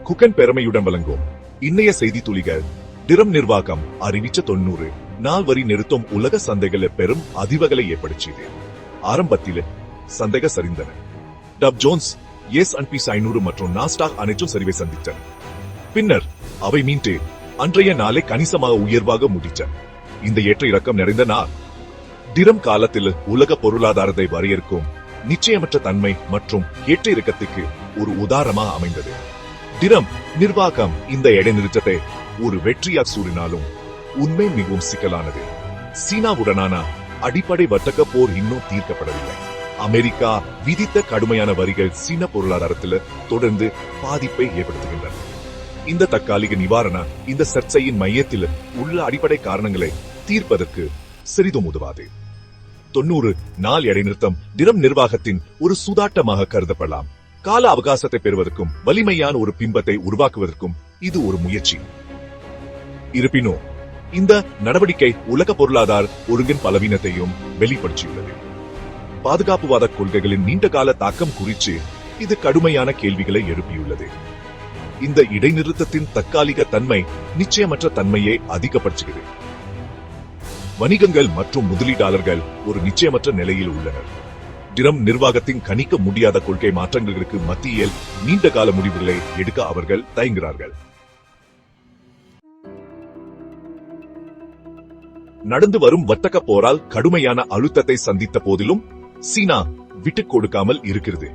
குக்கன் பெருமையுடன் வழங்கும் இன்னைய செய்தி துளிகள். டிரம் நிர்வாகம் அறிவிச்ச 90 நாள் வரி நிறுத்தம் உலக சந்தைகளை பெரும் அதிர்வுகளை ஏற்படுத்தியது. ஆரம்பத்தில் சந்தைகள் சரிந்தன. டவ் ஜோன்ஸ், S&P 500 மற்றும் நாஸ்டாக் அனைத்தும் சரிவை சந்தித்தன. பின்னர் அவை மீண்டு அன்றைய நாளை கணிசமாக உயர்வாக முடித்தன. இந்த ஏற்ற இறக்கம் நிறைந்த நாள். டிரம் காலத்தில் உலக பொருளாதாரத்தை வரையறுக்கும் நிச்சயமற்ற தன்மை மற்றும் ஏற்ற இறக்கத்துக்கு ஒரு உதாரணமாக அமைந்தது. டிரம் நிர்வாகம் இந்த இடைநிறுத்தத்தை ஒரு வெற்றியாக சூறினாலும் உண்மை மிகவும் சிக்கலானது. சீனாவுடனான அடிப்படை வர்த்தக போர் இன்னும் தீர்க்கப்படவில்லை. அமெரிக்கா விதித்த கடுமையான வரிகள் சீன பொருளாதாரத்தில் தொடர்ந்து பாதிப்பை ஏற்படுத்துகின்றன. இந்த தற்காலிக நிவாரண இந்த சர்ச்சையின் மையத்தில் உள்ள அடிப்படை காரணங்களை தீர்ப்பதற்கு சிறிதும் உதவாது. 90 நாள் இடைநிறுத்தம் டிரம் நிர்வாகத்தின் ஒரு சூதாட்டமாக கருதப்படலாம். கால அவகாசத்தை பெறுவதற்கும் வலிமையான ஒரு பிம்பத்தை உருவாக்குவதற்கும் இது ஒரு முயற்சி. இருப்பினும் இந்த நடவடிக்கை உலக பொருளாதார ஒழுங்கின் பலவீனத்தையும் வெளிப்படுத்தியுள்ளது. பாதுகாப்புவாத கொள்கைகளின் நீண்டகால தாக்கம் குறித்து இது கடுமையான கேள்விகளை எழுப்பியுள்ளது. இந்த இடைநிறுத்தத்தின் தற்காலிக தன்மை நிச்சயமற்ற தன்மையை அதிகப்படுத்துகிறது. வணிகங்கள் மற்றும் முதலீட்டாளர்கள் ஒரு நிச்சயமற்ற நிலையில் உள்ளனர். டிரம் நிர்வாகத்தின் கணிக்க முடியாத கொள்கை மாற்றங்களுக்கு மத்தியில் நீண்டகால முடிவுகளை எடுக்க அவர்கள் தயங்குகிறார்கள். நடந்து வரும் வர்த்தக போரால் கடுமையான அழுத்தத்தை சந்தித்த போதிலும் சீனா விட்டுக் கொடுக்காமல் இருக்கிறது.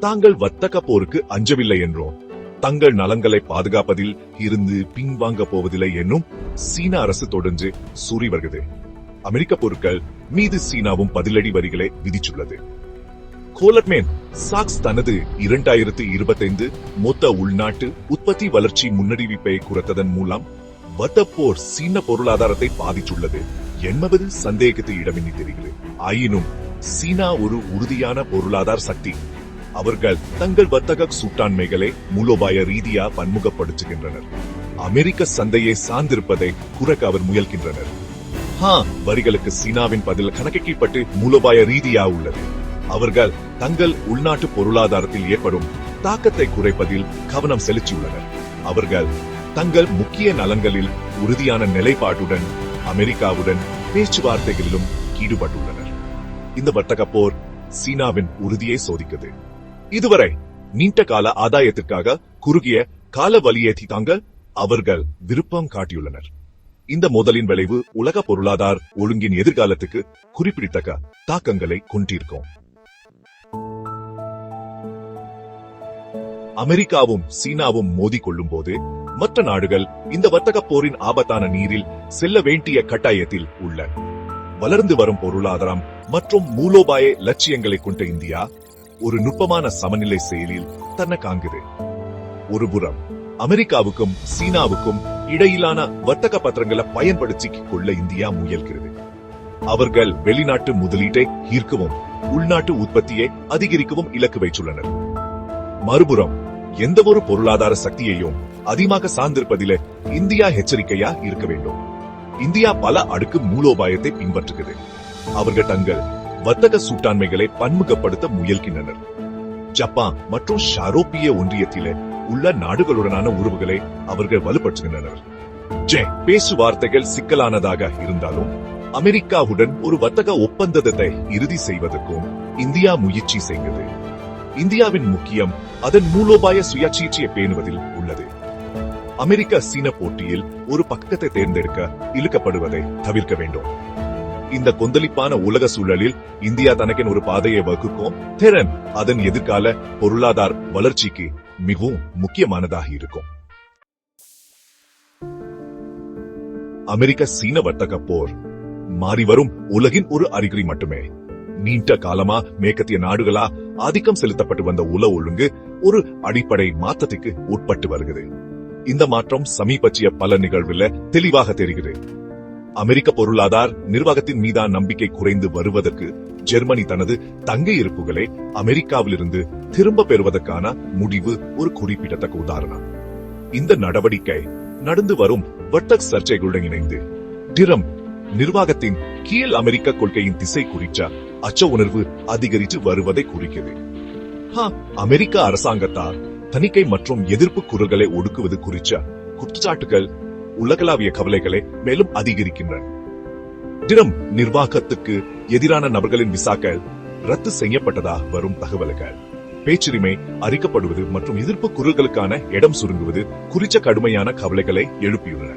தாங்கள் வர்த்தக போருக்கு அஞ்சவில்லை என்றும் தங்கள் நலன்களை பாதுகாப்பதில் இருந்து பின்வாங்க போவதில்லை என்னும் சீன அரசு தொடர்ந்து கூறி வருகிறது. அமெரிக்க பொருட்கள் மீது சீனாவும் பதிலடி வரிகளை விதித்துள்ளது. கோல்ட்மேன் சாக்ஸ் தனது 2025 மொத்த உள்நாட்டு உற்பத்தி வளர்ச்சி முன்னறிவிப்பை குறைத்ததன் மூலம் வர்த்தக போர் சீன பொருளாதாரத்தை பாதித்துள்ளது என்பது சந்தேகத்தை இடமின்றி தெரிகிறது. ஆயினும் சீனா ஒரு உறுதியான பொருளாதார சக்தி. அவர்கள் தங்கள் வர்த்தக சூட்டாண்மைகளை மூலோபாய ரீதியா பன்முகப்படுத்துகின்றனர். அமெரிக்க சந்தையை சார்ந்திருப்பதை குறைக்க அவர் முயல்கின்றனர். வரிகளுக்கு சீனாவின் பதில் கணக்கிடப்பட்டு மூலோபாய ரீதியா உள்ளது. அவர்கள் தங்கள் உள்நாட்டு பொருளாதாரத்தில் ஏற்படும் தாக்கத்தை குறைப்பதில் கவனம் செலுத்தியுள்ளனர். அவர்கள் தங்கள் முக்கிய நலன்களில் உறுதியான நிலைப்பாட்டுடன் அமெரிக்காவுடன் பேச்சுவார்த்தைகளிலும் ஈடுபட்டுள்ளனர். இந்த வர்த்தக போர் சீனாவின் உறுதியை சோதிக்கிறது. இதுவரை நீண்ட கால ஆதாயத்திற்காக குறுகிய கால வலியேற்றி தாங்கள் அவர்கள் விருப்பம் காட்டியுள்ளனர். இந்த மோதலின் விளைவு உலக பொருளாதார ஒழுங்கின் எதிர்காலத்துக்கு குறிப்பிடத்தக்க தாக்கங்களை கொண்டிருக்கும். அமெரிக்காவும் சீனாவும் மோதி கொள்ளும் போது மற்ற நாடுகள் இந்த வர்த்தக போரின் ஆபத்தான நீரில் செல்ல வேண்டிய கட்டாயத்தில் உள்ள வளர்ந்து வரும் பொருளாதாரம் மற்றும் மூலோபாய லட்சியங்களை கொண்ட இந்தியா ஒரு நுட்பமான சமநிலை செயலில் தன்னை காண்கிறது. ஒருபுறம் அமெரிக்காவுக்கும் சீனாவுக்கும் இடையிலான வர்த்தக பத்திரங்களை பயன்படுத்திக் கொள்ள இந்தியா முயல்கிறது. அவர்கள் வெளிநாட்டு முதலீட்டை ஈர்க்கவும் உள்நாட்டு உற்பத்தியை அதிகரிக்கவும் இலக்கு வைத்துள்ளனர். மறுபுறம் எந்த ஒரு பொருளாதார சக்தியையும் அதிகமாக சார்ந்திருப்பதிலே இந்தியா எச்சரிக்கையா இருக்க வேண்டும். இந்தியா பல அடுக்கு மூலோபாயத்தை பின்பற்றுகிறது. அவர்கள் தங்கள் வர்த்தக சூட்டாண்மைகளை பன்முகப்படுத்த முயல்கின்றனர். ஜப்பான் மற்றும் ஐரோப்பிய ஒன்றியத்திலே உள்ள நாடுகளுடனான உறவுகளை அவர்கள் வலுப்படுத்துகின்றனர். பேச்சுவார்த்தைகள் சிக்கலானதாக இருந்தாலும் அமெரிக்காவுடன் ஒரு வர்த்தக ஒப்பந்தத்தை இறுதி செய்வதற்கும் இந்தியா முயற்சி செய்கிறது. இந்தியாவின் முக்கியம் அதன் மூலோபாய சுயாட்சியை பேணுவதில் உள்ளது. அமெரிக்க சீன போட்டியில் ஒரு பக்கத்தை தேர்ந்தெடுக்க இழுக்கப்படுவதை தவிர்க்க வேண்டும். இந்த கொந்தளிப்பான உலக சூழலில் இந்தியா தனக்கென ஒரு பாதையை வகுக்கும் திறன் அதன் எதிர்கால பொருளாதார வளர்ச்சிக்கு மிகவும் முக்கியமானதாக இருக்கும். அமெரிக்க சீன வர்த்தக போர் மாறிவரும் உலகின் ஒரு அறிகுறி மட்டுமே. நீண்ட காலமா மேற்கத்திய நாடுகளா ஆதிக்கம் செலுத்தப்பட்டு வந்த உலக ஒழுங்கு ஒரு அடிப்படை மாற்றத்துக்கு உட்பட்டு வருகிறது. இந்த மாற்றம் சமீபத்திய பல நிகழ்வுல தெளிவாக தெரிகிறது. அமெரிக்க பொருளாதார நிர்வாகத்தின் மீதான நம்பிக்கை குறைந்து வருவதற்கு ஜெர்மனி தனது தங்க இருப்புகளை அமெரிக்காவிலிருந்து திரும்ப பெறுவதற்கான முடிவு ஒரு குறிப்பிடத்தக்க உதாரணம். இந்த நடவடிக்கை நடந்து வரும் வர்த்தக சர்ச்சைகளுடன் இணைந்து டிரம் நிர்வாகத்தின் கீழ் அமெரிக்க கொள்கையின் திசை குறித்த அச்ச உணர்வு அதிகரித்து வருவதை குறிக்கிறது. அமெரிக்க அரசாங்கத்தார் தணிக்கை மற்றும் எதிர்ப்பு குரல்களை ஒடுக்குவது குறித்த குற்றச்சாட்டுகள் உலகளாவிய கவலைகளை மேலும் அதிகரிக்கின்றன. டிரம் நிர்வாகத்துக்கு எதிரான நபர்களின் விசாக்கள் ரத்து செய்யப்பட்டதாக வரும் தகவல்கள் பேச்சுரிமை அரிக்கப்படுவது மற்றும் எதிர்ப்பு குரல்களுக்கான இடம் சுருங்குவது குறித்த கடுமையான கவலைகளை எழுப்பியுள்ளன.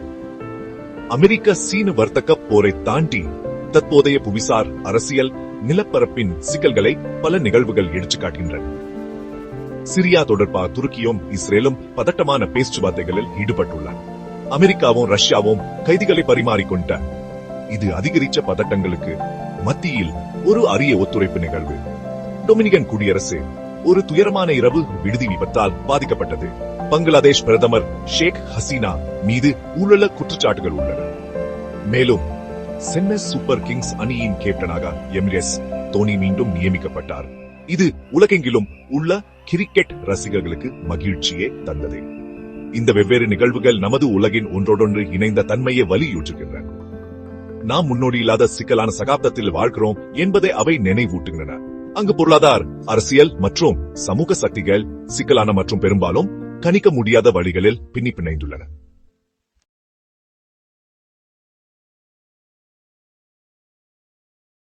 அமெரிக்க சீன வர்த்தக போரை தாண்டி தற்போதைய புவிசார் அரசியல் நிலப்பரப்பின் சிக்கல்களை பல நிகழ்வுகள் எடுத்துக்காட்டுகின்றன. சிரியா தொடர்பாக துருக்கியும் இஸ்ரேலும் பதட்டமான பேச்சுவார்த்தைகளில் ஈடுபட்டுள்ளன. அமெரிக்காவும் ரஷ்யாவும் கைதிகளை பரிமாறிக்கொண்ட இது அதிகரித்த பதட்டங்களுக்கு மத்தியில் ஒரு அரிய ஒத்துழைப்பு நிகழ்வு. டொமினிகன் குடியரசு ஒரு துயரமான இரவு விடுதி விபத்தால் பாதிக்கப்பட்டது. பங்களாதேஷ் பிரதமர் ஷேக் ஹசீனா மீது ஊழல் குற்றச்சாட்டுகள் உள்ளன. மேலும் சென்னை சூப்பர் கிங்ஸ் அணியின் கேப்டனாக எம்எஸ் தோனி மீண்டும் நியமிக்கப்பட்டார். இது உலகெங்கிலும் உள்ள கிரிக்கெட் ரசிகர்களுக்கு மகிழ்ச்சியே தந்தது. இந்த வெவ்வேறு நிகழ்வுகள் நமது உலகின் ஒன்றோடொன்று இணைந்த தன்மையை வலியுறுத்துகின்றன. நாம் முன்னோடி இல்லாத சிக்கலான சகாப்தத்தில் வாழ்கிறோம் என்பதை அவை நினைவூட்டுகின்றன. அங்கு பொருளாதார, அரசியல் மற்றும் சமூக சக்திகள் சிக்கலான மற்றும் பெரும்பாலும் கணிக்க முடியாத வழிகளில் பின்னி பிணைந்துள்ளன.